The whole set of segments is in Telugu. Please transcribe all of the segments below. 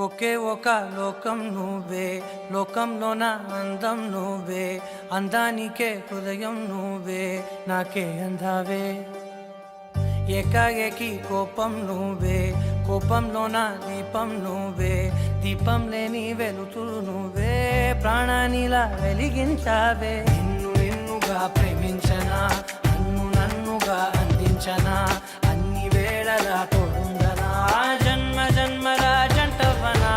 ఒకే ఒక లోకం నువ్వే, లోకంలోన అందం నువ్వే, అందానికే హృదయం నువ్వే, నాకే అందావే. ఏకాఏకి కోపం నువ్వే, కోపంలోన దీపం నువ్వే, దీపం లేని వెలుతురు నువ్వే, ప్రాణానిలా వెలిగించావే. నిన్ను నిన్నుగా ప్రేమించనా, నన్ను నన్నుగా అందించనా, అన్ని వేళలా తోడుందనా, జన్మ జన్మల జంటవనా.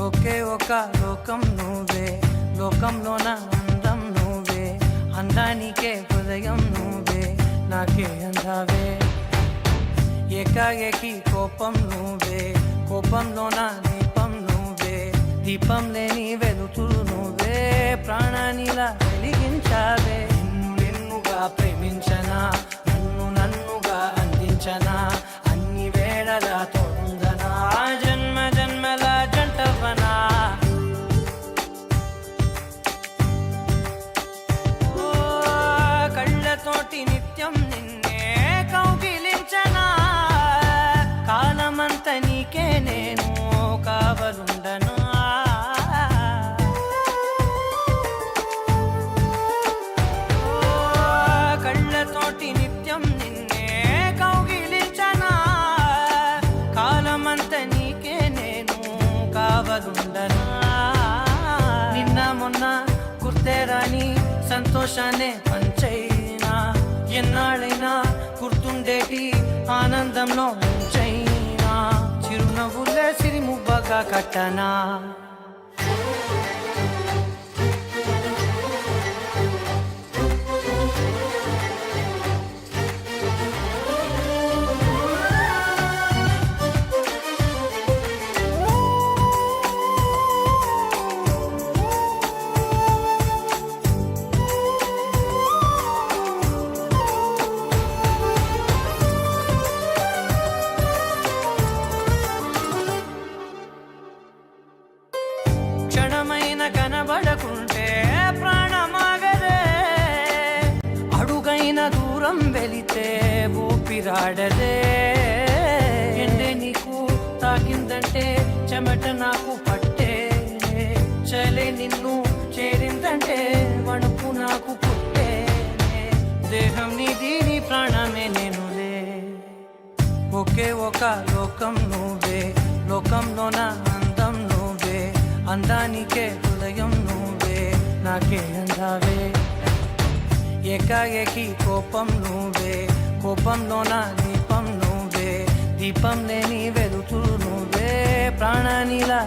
ఒకే ఒక లోకం నువ్వే, లోకంలోన అందం నువ్వే, అందానికే హృదయం నువ్వే, నాకే అందావే. ఏకాఏకి కోపం నువ్వే, కోపంలోన దీపం నువ్వే, దీపం లేని వెలుతురు నువ్వే, ప్రాణానిలా వెలిగించావే. నిన్ను నిన్నుగా ప్రేమించనా, నన్ను నన్నుగా అందించనా, అన్ని వేళలా తోడుందనా, జన్మ జన్మల జంటవనా. కళ్ళతోటి నిత్యం నిన్నే కౌగిలించనా, కాలమంత నీకే నేను కావలుండనా. కళ్ళతోటి నిత్యం నిన్నే కౌగిలించనా, కాలమంత నీకే నేను కావలుండనా. నిన్న మొన్న గుర్తేరాని సంతోషాన్ని పంచైనా, ఎన్నాళ్ళైనా గుర్తుండేటి ఆనందంలో ముంచైనా, చిరునవ్వులే సిరిమువ్వగా కట్టనా. క్షణమైన కనబడకుంటే ప్రాణమాగదే, అడుగైన దూరం వెళితే ఊపిరాడదే. ఎండే నీకు తాకిందంటే చెమట నాకు పట్టే, చలే నిన్ను చేరిందంటే వణుకు నాకు పుట్టే, దేహం నీది నీ ప్రాణమే నేనులే. ఒకే ఒక లోకం నువ్వే, లోకంలోన అందం నువ్వే, అందానికే హృదయం నువ్వే, నాకే అందావే. ఏకాఏకి కోపం నువ్వే, కోపంలోన దీపం నువ్వే, దీపం లేని వెలుతురు నువ్వే, ప్రాణానిలా